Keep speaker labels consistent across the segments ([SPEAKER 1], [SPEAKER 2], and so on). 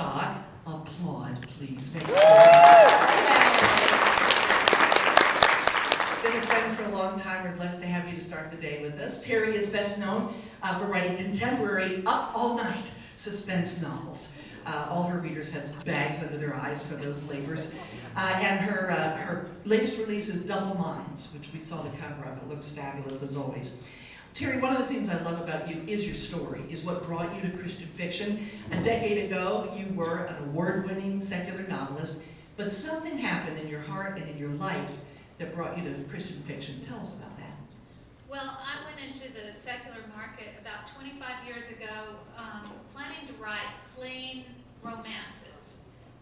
[SPEAKER 1] Blackstock. Applaud, please. Make it Been a friend for a long time. We're blessed to have you to start the day with us. Terri is best known for writing contemporary, up all night suspense novels. All her readers had bags under their eyes for those labors. And her latest release is Double Minds, which we saw the cover of. It looks fabulous as always. Terri, one of the things I love about you is your story, is what brought you to Christian fiction. A decade ago, you were an award-winning secular novelist, but something happened in your heart and in your life that brought you to Christian fiction. Tell us about that.
[SPEAKER 2] Well, I went into the secular market about 25 years ago, planning to write clean romances.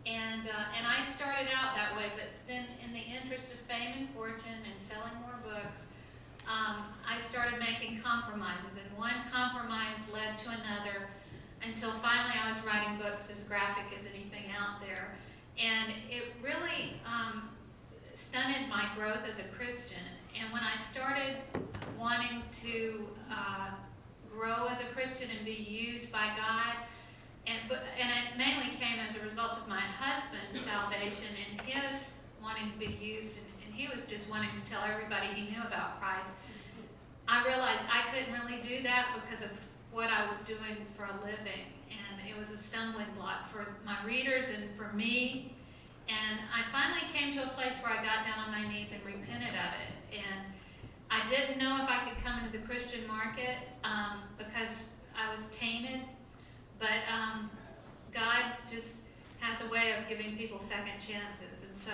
[SPEAKER 2] And I started out that way, but then in the interest of fame and fortune and selling more books, I started making compromises, and one compromise led to another until finally I was writing books as graphic as anything out there. And it really stunted my growth as a Christian. And when I started wanting to grow as a Christian and be used by God, and it mainly came as a result of my husband's salvation and his wanting to be used, and he was just wanting to tell everybody he knew about Christ. I realized I couldn't really do that because of what I was doing for a living, and it was a stumbling block for my readers and for me. And I finally came to a place where I got down on my knees and repented of it. And I didn't know if I could come into the Christian market because I was tainted, but God just has a way of giving people second chances. And so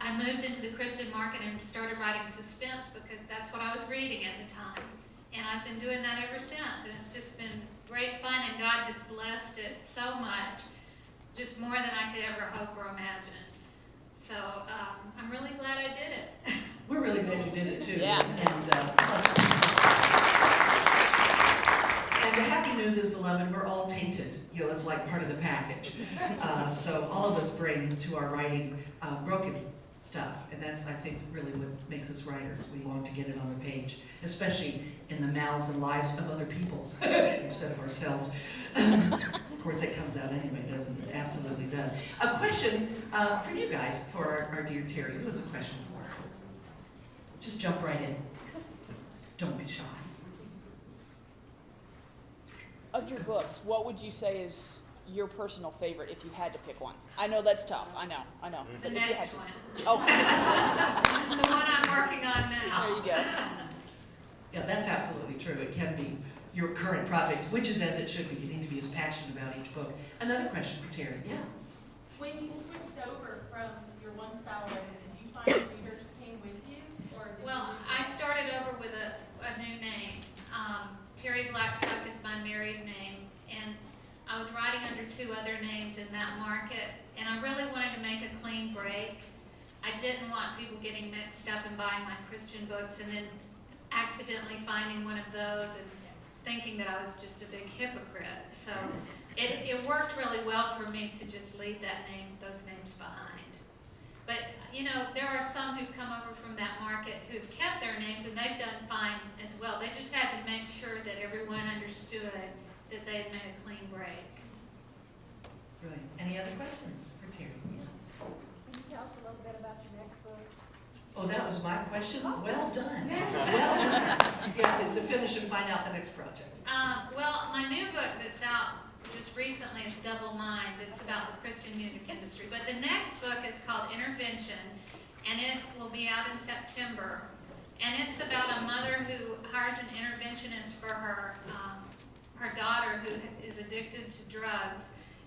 [SPEAKER 2] I moved into the Christian market and started writing suspense because that's what I was reading at the time. And I've been doing that ever since, and it's just been great fun, and God has blessed it so much, just more than I could ever hope or imagine. So I'm really glad I did it.
[SPEAKER 1] We're really glad you did it too.
[SPEAKER 3] Yeah.
[SPEAKER 1] And the happy news is, beloved, we're all tainted. You know, it's like part of the package. So all of us bring to our writing broken stuff, and that's, I think, really what makes us writers. We long to get it on the page, especially in the mouths and lives of other people instead of ourselves. Of course, it comes out anyway, doesn't it? It absolutely does. A question for you guys, for our dear Terri. Who has a question for her? Just jump right in. Don't be shy.
[SPEAKER 3] Of your books, what would you say is your personal favorite if you had to pick one? I know that's tough. I know.
[SPEAKER 2] The
[SPEAKER 3] But if you had
[SPEAKER 2] next
[SPEAKER 3] to-
[SPEAKER 2] one.
[SPEAKER 3] Oh,
[SPEAKER 2] The one I'm working on now.
[SPEAKER 3] there you go.
[SPEAKER 1] Yeah, that's absolutely true. It can be your current project, which is as it should be. You need to be as passionate about each book. Another question for Terri. Yeah.
[SPEAKER 4] When you switched over from your one style writing, did you find readers came with you? Or did
[SPEAKER 2] Well,
[SPEAKER 4] you
[SPEAKER 2] I started over with a new name. Terri Blackstock is my married name, and I was writing under two other names in that market, and I really wanted to make a clean break. I didn't want people getting mixed up and buying my Christian books and then accidentally finding one of those and thinking that I was just a big hypocrite. So it worked really well for me to just leave those names behind. But, you know, there are some who've come over from that market who've kept their names, and they've done fine as well. They just had to make sure that everyone understood that they had made a clean break.
[SPEAKER 1] Right. Any other questions for Terri? Yeah.
[SPEAKER 5] Can you tell us a little bit about your next book?
[SPEAKER 1] Oh, that was my question? Well done. Well done. Yeah, is to finish and find out the next project.
[SPEAKER 2] Well, my new book that's out just recently is Double Minds. It's about the Christian music industry. But the next book is called Intervention, and it will be out in September. And it's about a mother who hires an interventionist for her daughter who is addicted to drugs.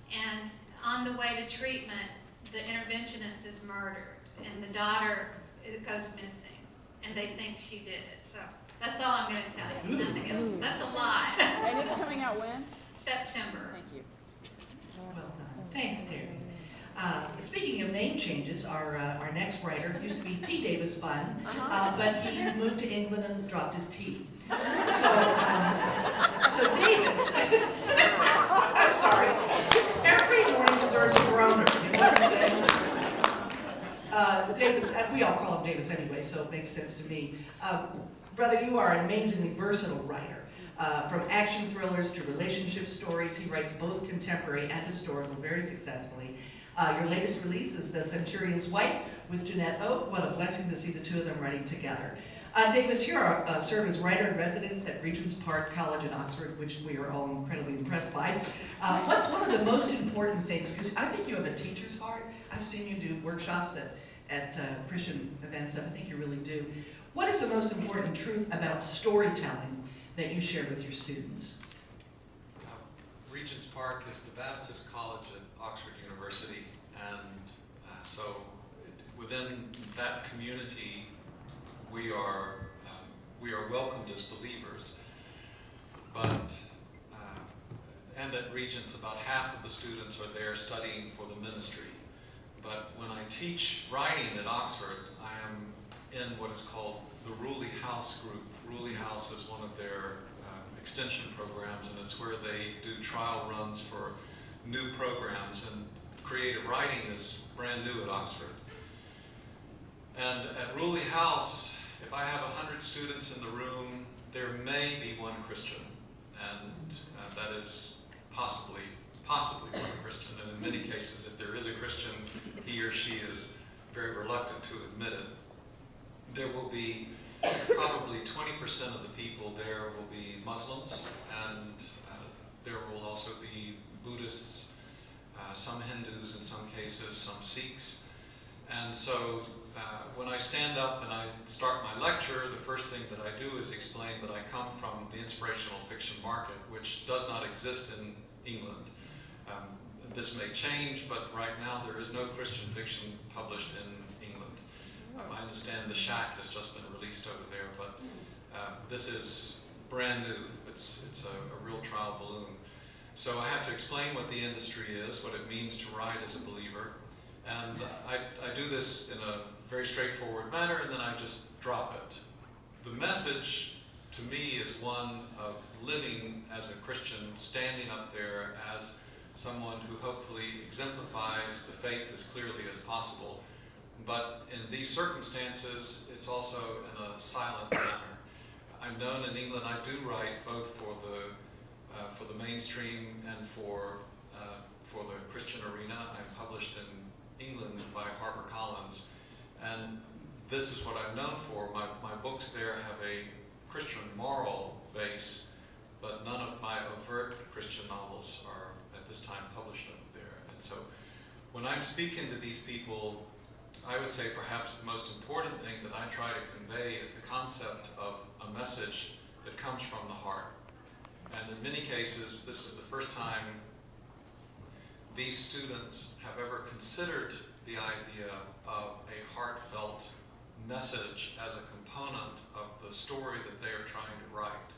[SPEAKER 2] And on the way to treatment, the interventionist is murdered, and the daughter goes missing, and they think she did it. So that's all I'm going to tell you, nothing else. That's a lot.
[SPEAKER 3] And it's coming out when?
[SPEAKER 2] September.
[SPEAKER 3] Thank you.
[SPEAKER 1] Well done. Thanks, Terri. Speaking of name changes, our next writer used to be T. Davis Bunn, but he moved to England and dropped his T. So Davis, I'm sorry, every morning deserves a groaner, you know what I'm saying? Davis, we all call him Davis anyway, so it makes sense to me. Brother, you are an amazingly versatile writer. From action thrillers to relationship stories, he writes both contemporary and historical very successfully. Your latest release is The Centurion's Wife with Jeanette Oak. What a blessing to see the two of them writing together. Davis, you serve as writer-in-residence at Regent's Park College in Oxford, which we are all incredibly impressed by. What's one of the most important things, because I think you have a teacher's heart. I've seen you do workshops at Christian events, and I think you really do. What is the most important truth about storytelling that you share with your students?
[SPEAKER 6] Regent's Park is the Baptist College at Oxford University, and so within that community, we are welcomed as believers. But and at Regent's, about half of the students are there studying for the ministry. But when I teach writing at Oxford, I am in what is called the Ruley House group. Ruley House is one of their extension programs, and it's where they do trial runs for new programs, and creative writing is brand new at Oxford. And at Ruley House, if I have 100 students in the room, there may be one Christian, and that is possibly one Christian, and in many cases, if there is a Christian, he or she is very reluctant to admit it. There will be probably 20% of the people there will be Muslims, and there will also be Buddhists, some Hindus in some cases, some Sikhs. And so when I stand up and I start my lecture, the first thing that I do is explain that I come from the inspirational fiction market, which does not exist in England. This may change, but right now there is no Christian fiction published in England. I understand The Shack has just been released over there, but this is brand new. It's a real trial balloon. So I have to explain what the industry is, what it means to write as a believer. And I do this in a very straightforward manner, and then I just drop it. The message to me is one of living as a Christian, standing up there as someone who hopefully exemplifies the faith as clearly as possible. But in these circumstances, it's also in a silent manner. I'm known in England, I do write both for the mainstream and for the Christian arena. I'm published in England by HarperCollins, and this is what I'm known for. My books there have a Christian moral base, but none of my overt Christian novels are at this time published over there. And so when I'm speaking to these people, I would say perhaps the most important thing that I try to convey is the concept of a message that comes from the heart. And in many cases, this is the first time these students have ever considered the idea of a heartfelt message as a component of the story that they are trying to write.